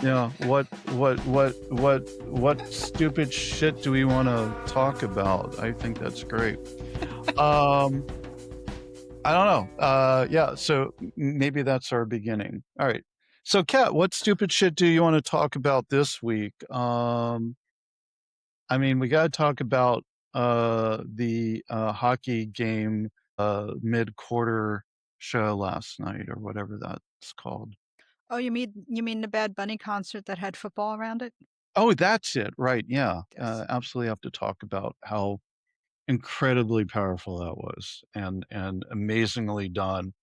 Yeah. What stupid shit do we want to talk about? I think that's great. Um, I don't know. Yeah. So maybe that's our beginning. All right. So, Kat, what stupid shit do you want to talk about this week? I mean, we got to talk about the hockey game, mid-quarter show last night, or whatever that's called. Oh, you mean the Bad Bunny concert that had football around it? Oh, that's it. Right. Yeah. Yes. Absolutely have to talk about how incredibly powerful that was, and amazingly done.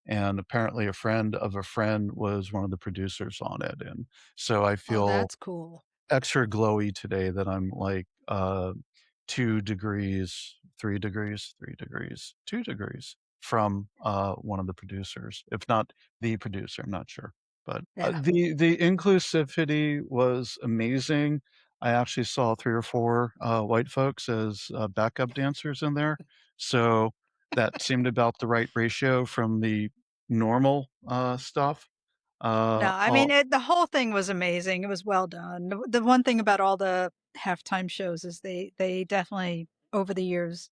And apparently a friend of a friend was one of the producers on it. And so I Oh, feel that's cool. extra glowy today that I'm like 2 degrees, 3 degrees, 3 degrees, 2 degrees from one of the producers, if not the producer. I'm not sure, but Yeah. the inclusivity was amazing. I actually saw 3 or 4 white folks as backup dancers in there, so that seemed about the right ratio from the normal stuff. No, I mean, All the whole thing was amazing. It was well done. The one thing about all the halftime shows is they definitely over the years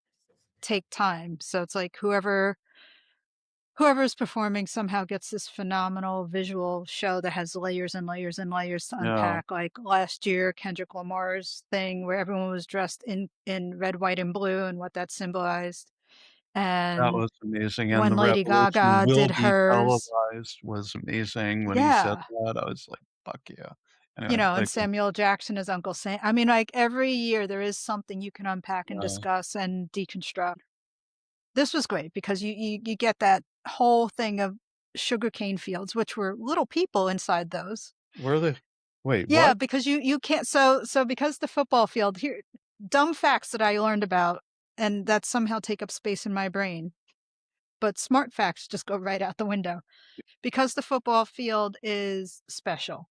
take time. So it's like whoever's performing somehow gets this phenomenal visual show that has layers and layers and layers to yeah. unpack. Like last year, Kendrick Lamar's thing where everyone was dressed in red, white, and blue and what that symbolized. That And was amazing, and when the Lady revolution Gaga will did be hers, televised was amazing when he said yeah, that, I was like, "Fuck yeah." you Anyway, know, and like, Samuel Jackson as Uncle Sam. I mean, like every year there is something you can unpack and uh, discuss and deconstruct. This was great because you get that whole thing of sugarcane fields, which were little people inside those. where the wait, Yeah, what? because you can't so because the football field here dumb facts that I learned about and that somehow take up space in my brain, but smart facts just go right out the window. Because the football field is special,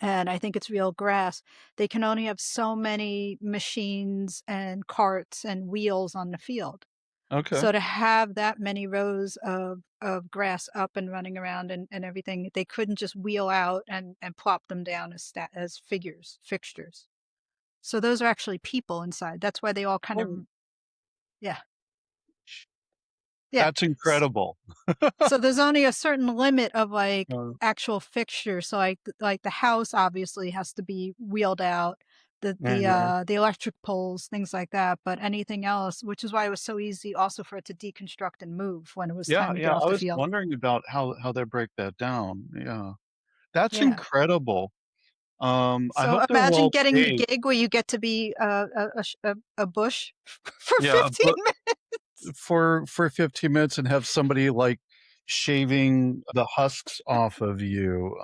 and I think it's real grass, they can only have so many machines and carts and wheels on the field. Okay. So to have that many rows of grass up and running around and everything, they couldn't just wheel out and plop them down as fixtures. So those are actually people inside. That's why they all kind of Oh, yeah, sh yeah. that's incredible. So there's only a certain limit of, like, Uh, actual fixtures, so, like, the house obviously has to be wheeled out, mhm. the electric poles, things like that, but anything else which is why it was so easy also for it to deconstruct and move when it was Yeah, time to get yeah, off I the was field. wondering about how they break that down, yeah. That's Yeah. incredible. I So hope they're imagine well getting the paid. gig where you get to be a bush for Yeah, 15 but minutes. for 15 minutes and have somebody, like, shaving the husks off of you.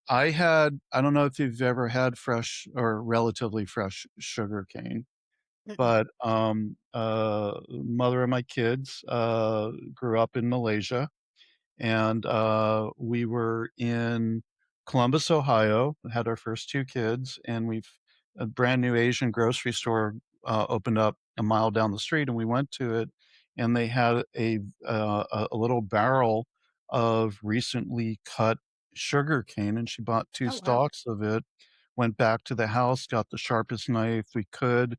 I don't know if you've ever had fresh or relatively fresh sugar cane, Mm-mm. but, mother of my kids, grew up in Malaysia, and, we were in Columbus, Ohio, had our first 2 kids, and we've a brand new Asian grocery store, opened up a mile down the street, and we went to it, and they had a little barrel of recently cut sugar cane, and she bought 2 Oh, wow. stalks of it, went back to the house, got the sharpest knife we could,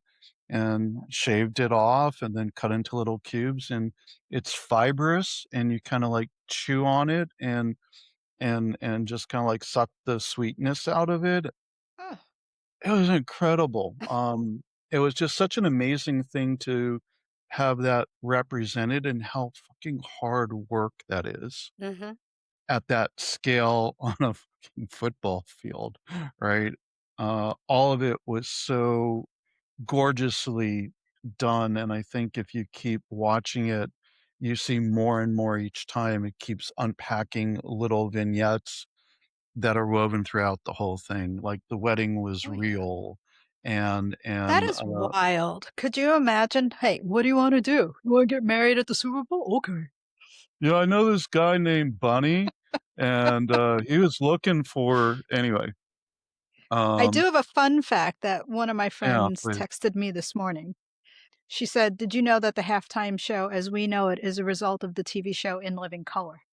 and shaved it off, and then cut into little cubes, and it's fibrous, and you kinda, like, chew on it and just kinda, like, suck the sweetness out of it. Oh, It was incredible. It was just such an amazing thing to have that represented and how fucking hard work that is mhm. at that scale on a fucking football field, right? All of it was so gorgeously done, and I think if you keep watching it, you see more and more each time. It keeps unpacking little vignettes that are woven throughout the whole thing, like the wedding was Oh, yeah. real, That and, is wild. Could you imagine, "Hey, what do you wanna do? You wanna get married at the Super Bowl? Okay." "Yeah, I know this guy named Bunny, and, he was looking for" anyway, I do um have a fun fact that one of my yeah, friends please. texted me this morning. She said, "Did you know that the halftime show as we know it is a result of the TV show In Living Color?"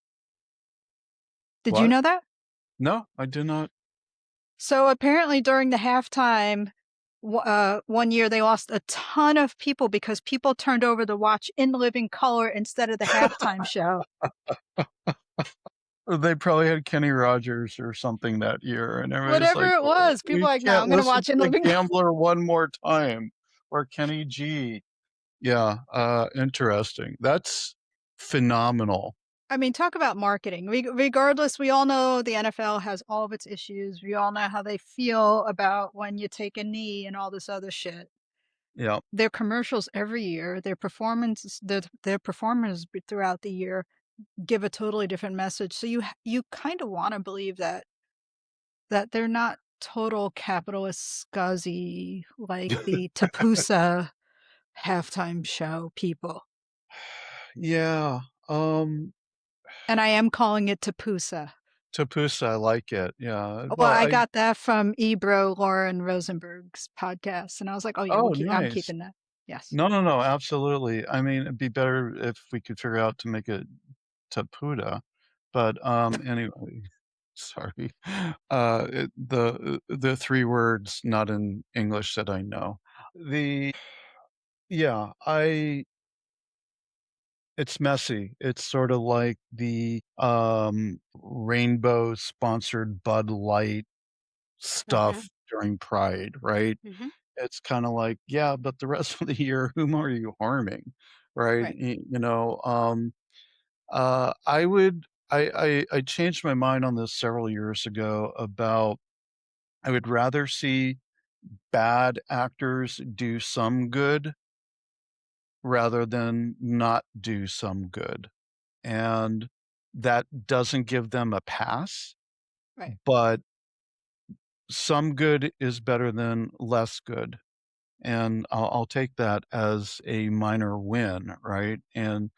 Did you What? know that? No, I did not. So apparently during the halftime, one year they lost a ton of people because people turned over to watch In Living Color instead of the halftime show. They probably had Kenny Rogers or something that year, and everybody's Whatever like, it was, people "We are like, "No, can't I'm gonna listen watch to In the Living Color." Gambler one more time," or Kenny G. Yeah, interesting. That's phenomenal. I mean, talk about marketing. Regardless, we all know the NFL has all of its issues. We all know how they feel about when you take a knee and all this other shit. Yeah. Their commercials every year, their performers throughout the year give a totally different message. So you kind of want to believe that they're not total capitalist scuzzy like the Tapusa halftime show people. Yeah, um, And I am calling it Tapusa. Tapusa, I like it, yeah. Well, Well, I I got that from Ebro Lauren Rosenberg's podcast, and I was like, "Oh yeah, Oh, I'm nice. keeping that." Yes. No, no, no, absolutely. I mean, it'd be better if we could figure out to make it Taputa, but, anyway, sorry. The 3 words not in English that I know. The Yeah, I it's messy. It's sorta like the, rainbow-sponsored Bud Light Mhm, stuff during Pride, right? mhm, It's kinda like, yeah, but the rest of the year, whom are you harming, right? Right. I would I changed my mind on this several years ago about I would rather see bad actors do some good rather than not do some good, and that doesn't give them a pass, Right. but some good is better than less good. And I'll take that as a minor win, right? And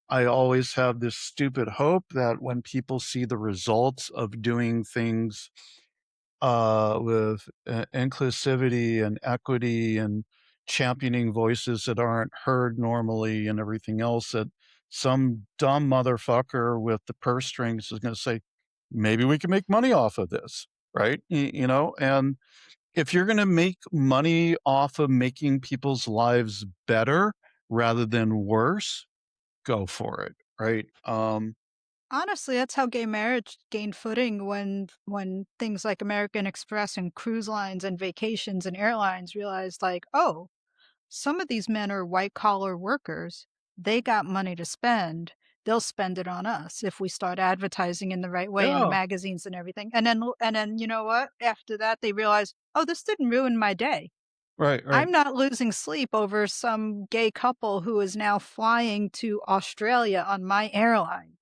I always have this stupid hope that when people see the results of doing things with inclusivity and equity and championing voices that aren't heard normally and everything else, that some dumb motherfucker with the purse strings is going to say, maybe we can make money off of this, right? And if you're gonna make money off of making people's lives better rather than worse, go for it, right? Honestly, that's how gay marriage gained footing when things like American Express and cruise lines and vacations and airlines realized like, "Oh, some of these men are white collar workers. They got money to spend. They'll spend it on us if we start advertising in the right way in the Yeah, magazines and everything." And then you know what? After that, they realized, "Oh, this didn't ruin my day. right, right. I'm not losing sleep over some gay couple who is now flying to Australia on my airline."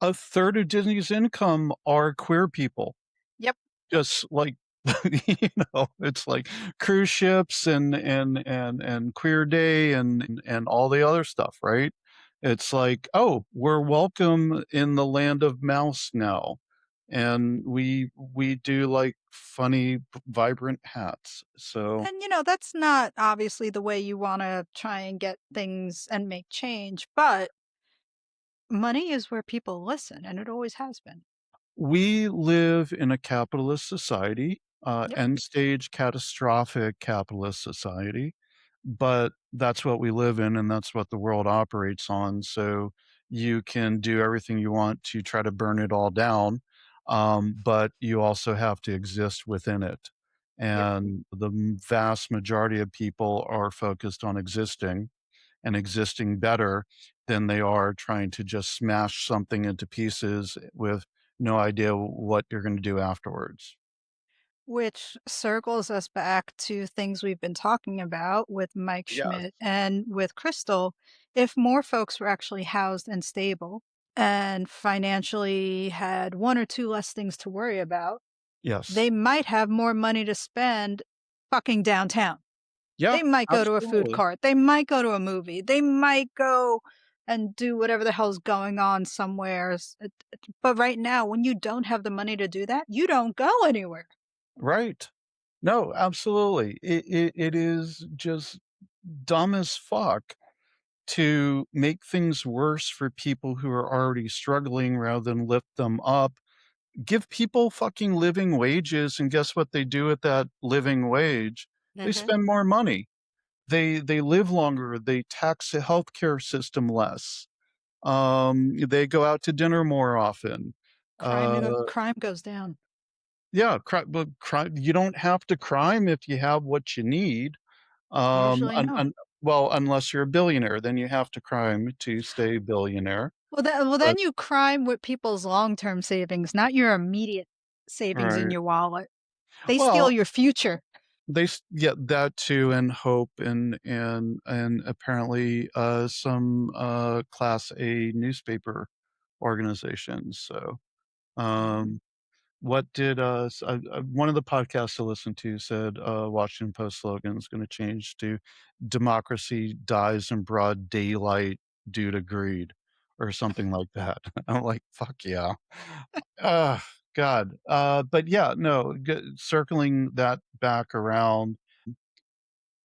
A third of Disney's income are queer people, Yep. just like, it's like cruise ships and Queer Day and all the other stuff, right? It's like, "Oh, we're welcome in the land of mouse now." And we do, like, funny, vibrant hats, so And that's not obviously the way you want to try and get things and make change, but money is where people listen, and it always has been. we live in a capitalist society, Yep. end stage catastrophic capitalist society, but that's what we live in, and that's what the world operates on, so you can do everything you want to try to burn it all down, but you also have to exist within it, Yep. and the vast majority of people are focused on existing and existing better than they are trying to just smash something into pieces with no idea what you're gonna do afterwards. Which circles us back to things we've been talking about with Mike Yes. Schmidt and with Crystal. If more folks were actually housed and stable and financially had one or two less things to worry about, Yes. they might have more money to spend fucking downtown. Yeah, They might go to a food absolutely. court. They might go to a movie. They might go and do whatever the hell's going on somewhere. But right now, when you don't have the money to do that, you don't go anywhere. Right. No, absolutely. It is just dumb as fuck to make things worse for people who are already struggling rather than lift them up give people fucking living wages, and guess what they do with that living wage? They Hmm. spend more money. They live longer, they tax the healthcare system less, they go out to dinner more often. Uh, Crime goes down. yeah, crime you don't have to crime if you have what you need, Usually un no. un well, unless you're a billionaire, then you have to crime to stay a billionaire, Well, but then you crime with people's long-term savings, not your immediate savings in right. your wallet. They steal Well, your future. yeah, that too, and hope, and apparently, some, Class A newspaper organizations, so, Mhm. um, what did, one of the podcasts I listened to said, Washington Post slogan is gonna change to "Democracy dies in broad daylight due to greed," or something like that. I'm like, "Fuck yeah." Ugh, God, but yeah, no, circling that back around,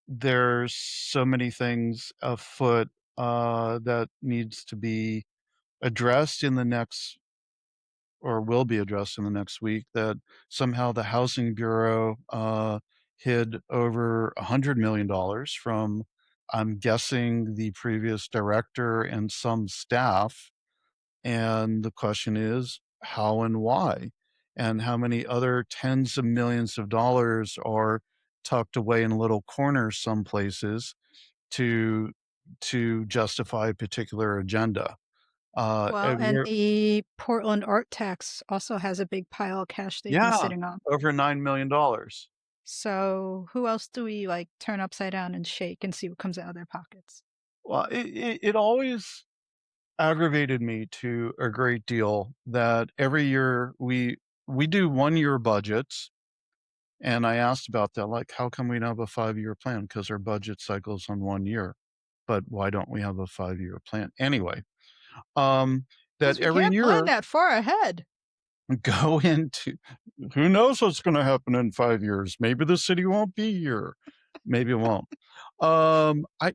there's so many things afoot, that needs to be addressed in the next or will be addressed in the next week, that somehow the Housing Bureau, hid over $100 million from, I'm guessing, the previous director and some staff, and the question is, how and why? And how many other tens of millions of dollars are tucked away in little corners some places to justify a particular agenda. Well, and We're the Portland art tax also has a big pile of cash they've been yeah, sitting on. over $9 million. So who else do we like turn upside down and shake and see what comes out of their pockets? Well, it always aggravated me to a great deal that every year we do one-year budgets, and I asked about that, like, "How come we don't have a five-year plan? Because our budget cycle's on 1 year, but why don't we have a five-year plan?" Anyway, that Because we every can't plan year that far ahead. go into who knows what's gonna happen in 5 years? Maybe the city won't be here. Maybe it won't. I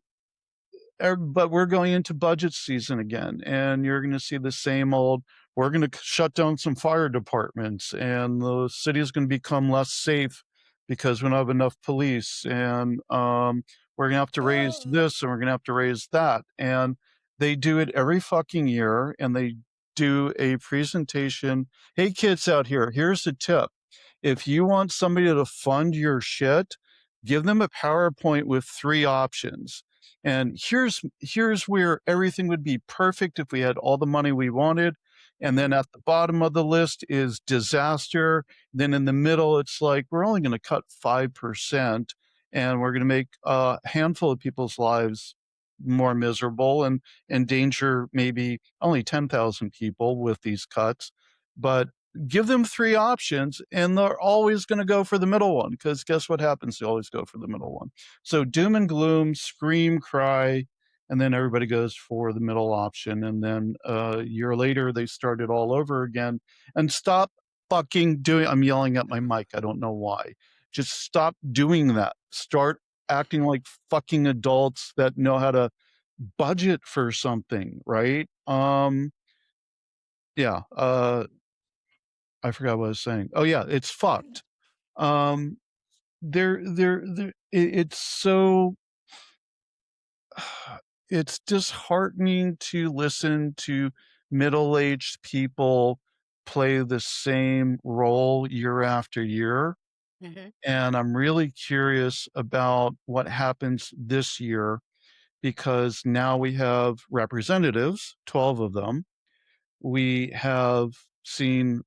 but we're going into budget season again, and you're going to see the same old. We're going to shut down some fire departments, and the city is going to become less safe because we don't have enough police, and we're going to have to raise this, and we're going to have to raise that, and they do it every fucking year, and they do a presentation. Hey, kids out here, here's a tip: if you want somebody to fund your shit, give them a PowerPoint with three options, and here's where everything would be perfect if we had all the money we wanted. And then Mhm. at the bottom of the list is disaster. Then in the middle, it's like we're only going to cut 5% and we're going to make a handful of people's lives more miserable and endanger maybe only 10,000 people with these cuts. But give them three options and they're always going to go for the middle one because guess what happens? They always go for the middle one. So doom and gloom, scream, cry, and then everybody goes for the middle option. And then a year later, they start it all over again. And stop fucking doing. I'm yelling at my mic. I don't know why. Just stop doing that. Start acting like fucking adults that know how to budget for something, right? Yeah. I forgot what I was saying. Oh yeah, it's fucked. Um, it's so it's disheartening to listen to middle-aged people play the same role year after year, Mhm. and I'm really curious about what happens this year because now we have representatives, 12 of them. We have seen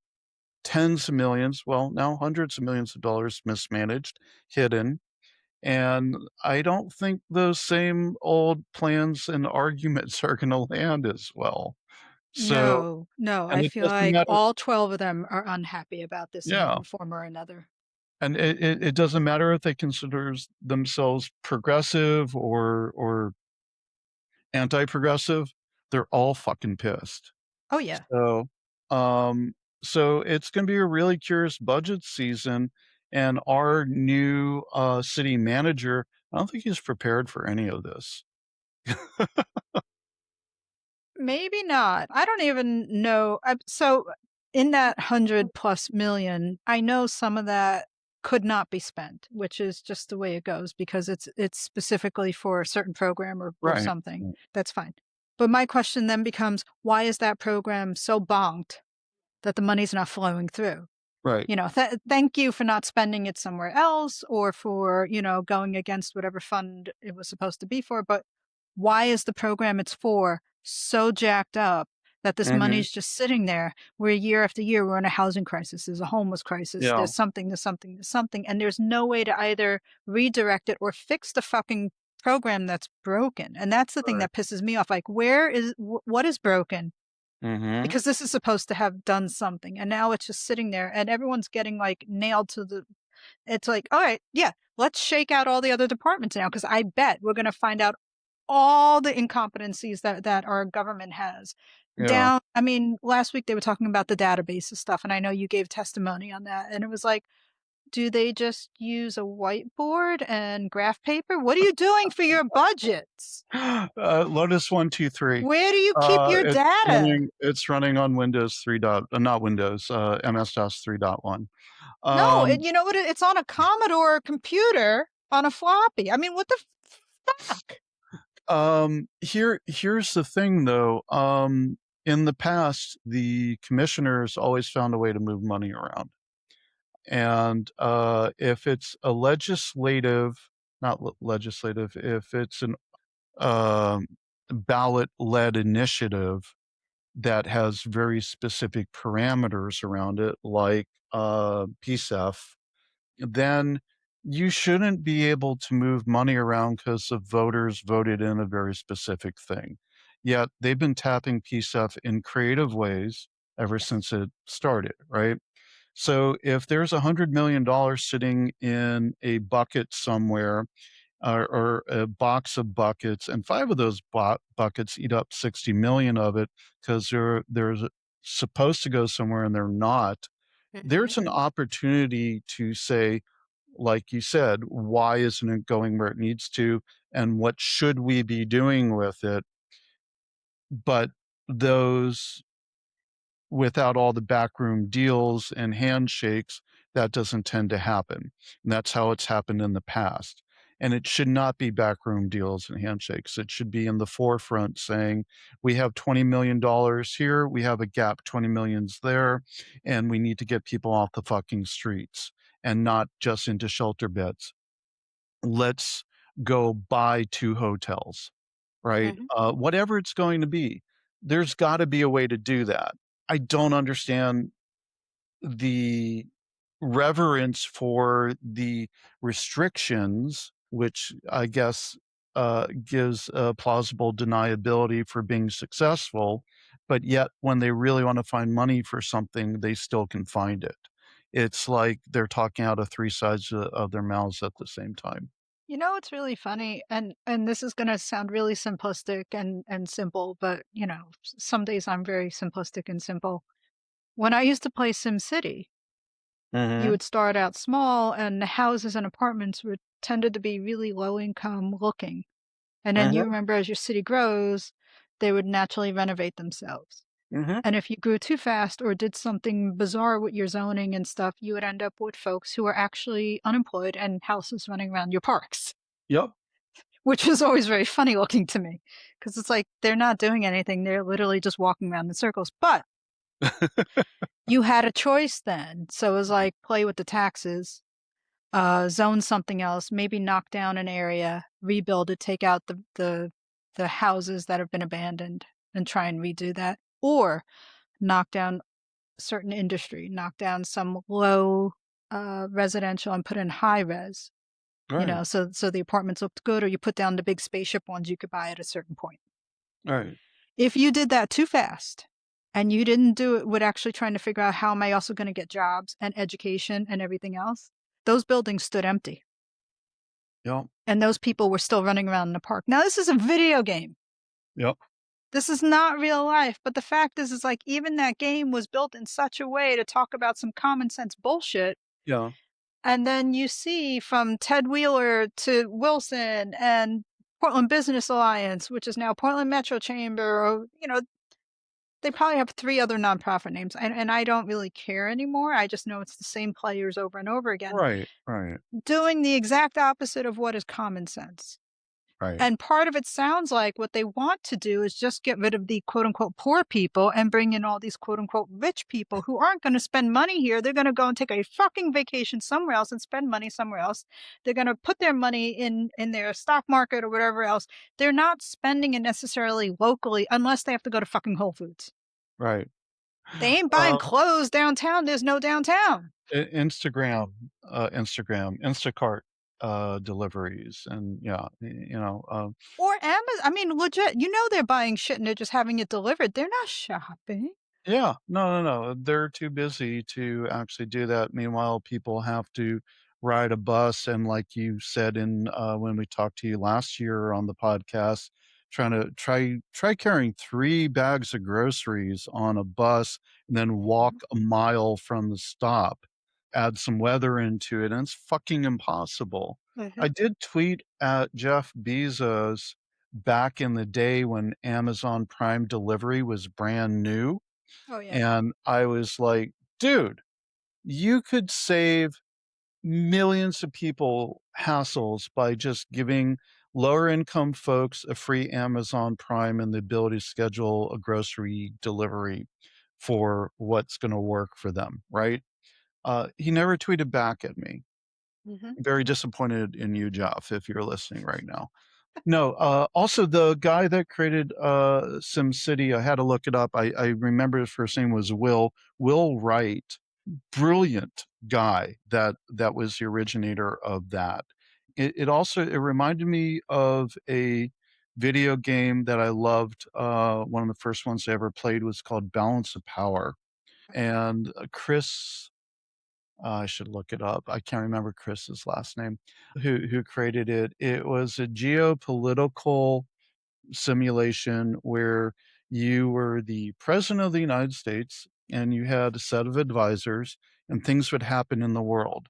tens of millions, well, now hundreds of millions of dollars mismanaged, hidden. And I don't think those same old plans and arguments are going to land as well. So, No, no, and I it feel doesn't like matter. all 12 of them are unhappy about this in Yeah. one form or another. And it doesn't matter if they consider themselves progressive or anti progressive. They're all fucking pissed. Oh, yeah. So, um, so it's gonna be a really curious budget season, and our new, city manager, I don't think he's prepared for any of this. Maybe not. I don't even know. So in that 100+ million, I know some of that could not be spent, which is just the way it goes because it's specifically for a certain program or Right. something. That's fine. But my question then becomes, why is that program so bonked that the money's not flowing through? Right. Thank you for not spending it somewhere else or for, going against whatever fund it was supposed to be for. But why is the program it's for so jacked up that this Mhm. money's just sitting there where year after year we're in a housing crisis, there's a homeless crisis, Yeah. there's something, there's something, there's something, and there's no way to either redirect it or fix the fucking program that's broken. And that's the thing Right. that pisses me off. Like, what is broken? Mhm. Because this is supposed to have done something and now it's just sitting there and everyone's getting like nailed to the it's like, all right, yeah, let's shake out all the other departments now because I bet we're going to find out all the incompetencies that our government has Yeah. down. I mean, last week they were talking about the databases stuff and I know you gave testimony on that and it was like, do they just use a whiteboard and graph paper? What are you doing for your budgets? Lotus 123. Where do you keep your data? It's running on Windows 3 not Windows, MS-DOS 3.1. No, Um, and you know what? It's on a Commodore computer on a floppy. I mean, what the fuck? here's the thing though, in the past, the commissioners always found a way to move money around. And, if it's a legislative not le legislative, if it's an, um, ballot-led initiative that has very specific parameters around it, like, PSEF, then you shouldn't be able to move money around because the voters voted in a very specific thing. Yet they've been tapping PSEF in creative ways ever Yes. since it started, right? So if there's $100 million sitting in a bucket somewhere, or a box of buckets, and 5 of those buckets eat up 60 million of it because there's supposed to go somewhere and they're not, Mhm. there's an opportunity to say, like you said, why isn't it going where it needs to, and what should we be doing with it? But those without all the backroom deals and handshakes, that doesn't tend to happen. And that's how it's happened in the past. And it should not be backroom deals and handshakes. It should be in the forefront saying, we have $20 million here, we have a gap, 20 million's there, and we need to get people off the fucking streets and not just into shelter beds. Let's go buy 2 hotels, right? Mhm. Whatever it's going to be, there's gotta be a way to do that. I don't understand the reverence for the restrictions, which I guess, gives a plausible deniability for being successful, but yet when they really wanna find money for something, they still can find it. It's like they're talking out of 3 sides of their mouths at the same time. You know, it's really funny, and this is gonna sound really simplistic and simple, but some days I'm very simplistic and simple. When I used to play SimCity, you Mhm, would start out small, and the houses and apartments were tended to be really low income looking. And then you mhm, remember as your city grows, they would naturally renovate themselves. mhm. And if you grew too fast or did something bizarre with your zoning and stuff, you would end up with folks who are actually unemployed and houses running around your parks, Yep. which is always very funny looking to me because it's like they're not doing anything. They're literally just walking around in circles. But you had a choice then. So it was like play with the taxes, zone something else, maybe knock down an area, rebuild it, take out the houses that have been abandoned and try and redo that, or knock down certain industry, knock down some low residential and put in high res. Right, So the apartments looked good, or you put down the big spaceship ones you could buy at a certain point. right. If you did that too fast and you didn't do it with actually trying to figure out how am I also going to get jobs and education and everything else, those buildings stood empty. Yep, And those people were still running around in the park. Now, this is a video game. yep, This is not real life. But the fact is like even that game was built in such a way to talk about some common sense bullshit. yeah, And then you see from Ted Wheeler to Wilson and Portland Business Alliance, which is now Portland Metro Chamber, or They probably have 3 other nonprofit names, and I don't really care anymore, I just know it's the same players over and over again, Right, right, doing the exact opposite of what is common sense. right, And part of it sounds like what they want to do is just get rid of the quote unquote poor people and bring in all these quote unquote rich people who aren't going to spend money here. They're going to go and take a fucking vacation somewhere else and spend money somewhere else. They're going to put their money in their stock market or whatever else. They're not spending it necessarily locally unless they have to go to fucking Whole Foods. right. They ain't buying Um, clothes downtown. There's no downtown. Instacart, deliveries and yeah, Or Amazon. I mean, legit, they're buying shit and they're just having it delivered. They're not shopping. yeah, no, they're too busy to actually do that. Meanwhile, people have to ride a bus, and like you said when we talked to you last year on the podcast, trying to try carrying 3 bags of groceries on a bus and then walk Mhm, a mile from the stop. Add some weather into it, and it's fucking impossible. I mhm. did tweet at Jeff Bezos back in the day when Amazon Prime delivery was brand new, Oh, yeah. and I was like, "Dude, you could save millions of people hassles by just giving lower income folks a free Amazon Prime and the ability to schedule a grocery delivery for what's gonna work for them," right? He never tweeted back at me. Mhm. Very disappointed in you, Jeff, if you're listening right now. No, also the guy that created, SimCity, I had to look it up. I remember his first name was Will Wright. Brilliant guy that was the originator of that. It reminded me of a video game that I loved. One of the first ones I ever played was called Balance of Power, and, Chris I should look it up. I can't remember Chris's last name, who created it. It was a geopolitical simulation where you were the president of the United States and you had a set of advisors and things would happen in the world.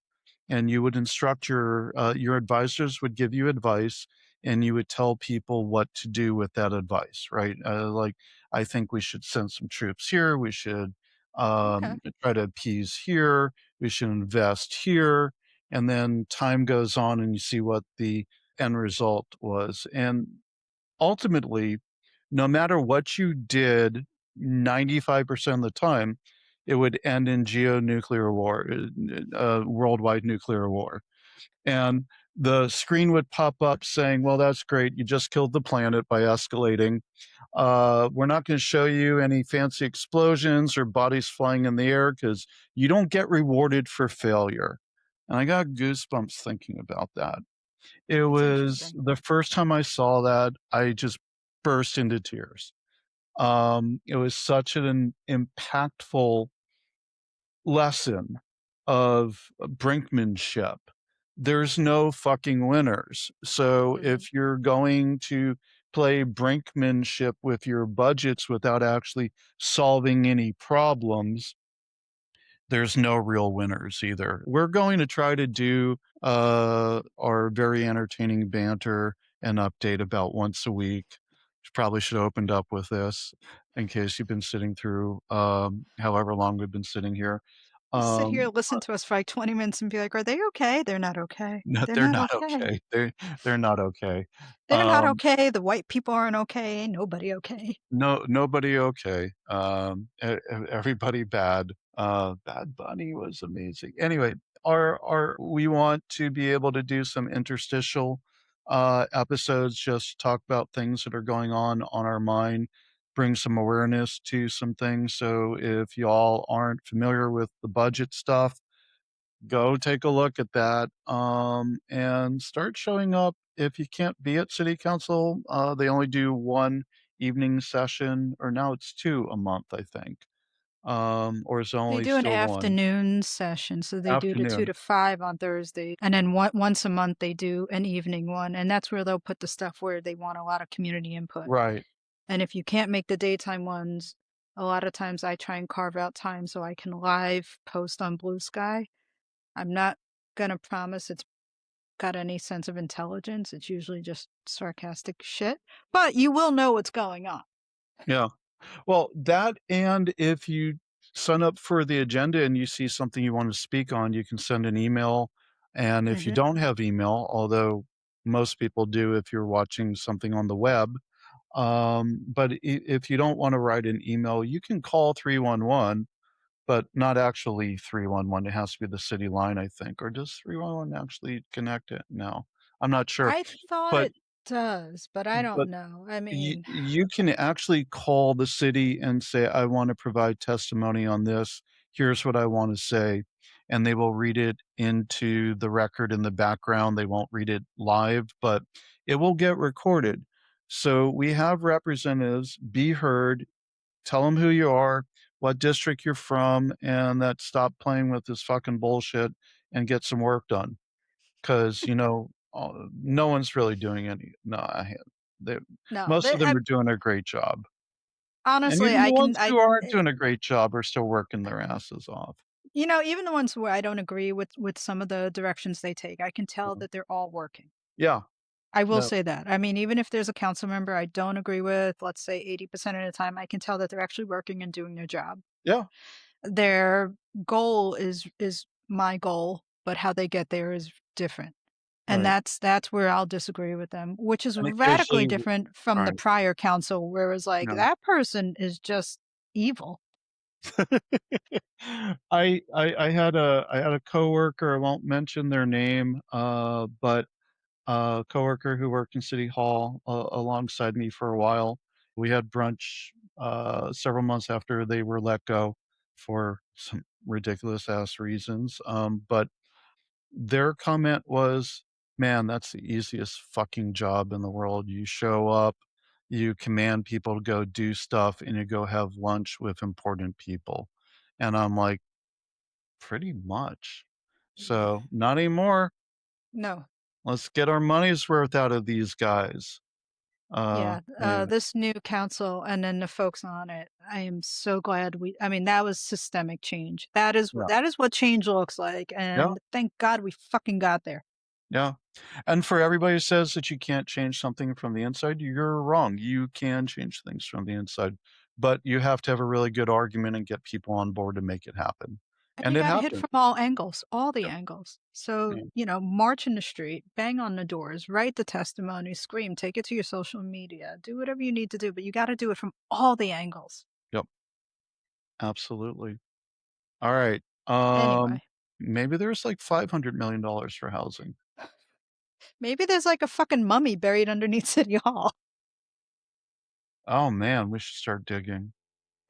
And you would instruct your advisors would give you advice and you would tell people what to do with that advice, right? Like, I think we should send some troops here. We should Okay. try to appease here. We should invest here. And then time goes on and you see what the end result was. And ultimately, no matter what you did, 95% of the time, it would end in geonuclear war, worldwide nuclear war. And the screen would pop up saying, well, that's great. You just killed the planet by escalating. We're not going to show you any fancy explosions or bodies flying in the air because you don't get rewarded for failure. And I got goosebumps thinking about that. It That's was interesting. the first time I saw that, I just burst into tears. It was such an impactful lesson of brinkmanship. There's no fucking winners. So Mhm. if you're going to play brinkmanship with your budgets without actually solving any problems, there's no real winners either. We're going to try to do our very entertaining banter and update about once a week. Probably should have opened up with this in case you've been sitting through however long we've been sitting here. Just sit here, Um, listen to us for like 20 minutes and be like, "Are they okay? They're not okay. no, They're they're not not okay. okay. They're not okay. They're not Um, okay. The white people aren't okay. Ain't nobody okay." No, nobody okay. Everybody bad. Bad Bunny was amazing. Anyway, our we want to be able to do some interstitial episodes, just talk about things that are going on our mind, bring some awareness to some things. So if y'all aren't familiar with the budget stuff, go take a look at that, and start showing up. If you can't be at city council, they only do 1 evening session, or now it's 2 a month, I think. Or is it They only do an still 1? afternoon session, so they do the 2 Afternoon. to 5 on Thursday, and then once a month, they do an evening one, and that's where they'll put the stuff where they want a lot of community input. Right. And if you can't make the daytime ones, a lot of times I try and carve out time so I can live post on Blue Sky. I'm not gonna promise it's got any sense of intelligence. It's usually just sarcastic shit, but you will know what's going on. Yeah. Well, that and if you sign up for the agenda and you see something you want to speak on, you can send an email. And if you Mhm. don't have email, although most people do if you're watching something on the web, but if you don't want to write an email, you can call 311, but not actually 311. It has to be the city line, I think. Or does 311 actually connect it? No, I'm not sure. I thought But it does, but I but don't know. I you mean, you can actually call the city and say, "I wanna provide testimony on this. Here's what I wanna say," and they will read it into the record in the background. They won't read it live, but it will get recorded. So, we have representatives, be heard, tell them who you are, what district you're from, and that stop playing with this fucking bullshit and get some work done. 'Cause, no one's really doing any no, they no. most of them are doing a great job. And Honestly, even the I can ones I who aren't doing a great job are still working their asses off. even the ones where I don't agree with some of the directions they take, I can tell Yeah. that they're all working. Yeah. I will No. say that. I mean, even if there's a council member I don't agree with, let's say 80% of the time, I can tell that they're actually working and doing their job. Yeah. Their goal is my goal, but how they get there is different. And Right. that's where I'll disagree with them, which is And radically occasionally different from the right. prior council where it was like, No. that person is just evil. I had a coworker, I won't mention their name, but a coworker who worked in City Hall alongside me for a while. We had brunch several months after they were let go for some ridiculous ass reasons. But their comment was, man, that's the easiest fucking job in the world. You show up, you command people to go do stuff, and you go have lunch with important people. And I'm like, pretty much. So, not anymore. No. Let's get our money's worth out of these guys. Yeah, Anyway, this new council and then the folks on it, I am so glad I mean, that was systemic change. yeah, That is what change looks like, yeah, and thank God we fucking got there. yeah. And for everybody who says that you can't change something from the inside, you're wrong. You can change things from the inside, but you have to have a really good argument and get people on board to make it happen. And you And it gotta hit happened. from all angles, all the Yep. angles. So, Yeah. march in the street, bang on the doors, write the testimony, scream, take it to your social media, do whatever you need to do, but you gotta do it from all the angles. Yep. Absolutely. All right. Anyway, Maybe there's like $500 million for housing. maybe there's like a fucking mummy buried underneath City Hall. Oh man, we should start digging.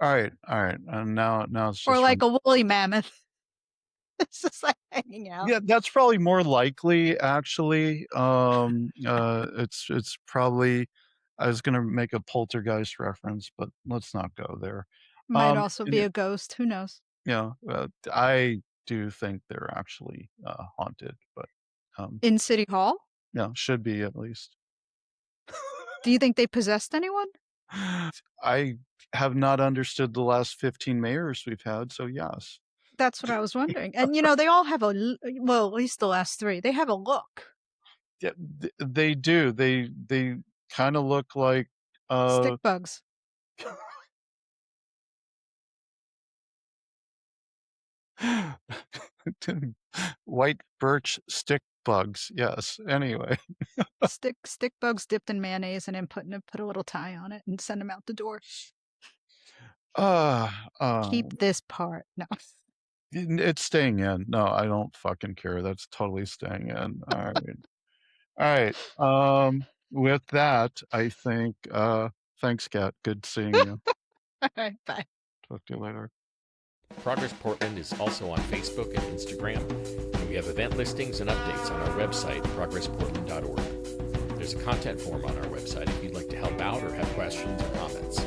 All right. All right. And now it's Or just like from a woolly mammoth. It's just like hanging out. yeah, that's probably more likely actually. It's probably I was gonna make a poltergeist reference, but let's not go there. Might also And be a ghost, who knows? I do think they're actually haunted, but um, In City Hall? yeah, should be at least. Do you think they possessed anyone? I have not understood the last 15 mayors we've had, so yes. That's what I was wondering. And, they all have well, at least the last 3, they have a look. Yeah, they do. They kind of look like Stick uh bugs. white birch stick bugs. Yes. Anyway. Stick bugs dipped in mayonnaise and then put a little tie on it and send them out the door. Uh, uh, Keep this part. No. it's staying in. No, I don't fucking care. That's totally staying in. All right. All right. With that, I think thanks, Kat. Good seeing you. Alright, bye. Talk to you later. Progress Portland is also on Facebook and Instagram, and we have event listings and updates on our website, progressportland.org. There's a content form on our website if you'd like to help out or have questions or comments.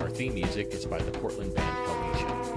Our theme music is by the Portland band Helvetia.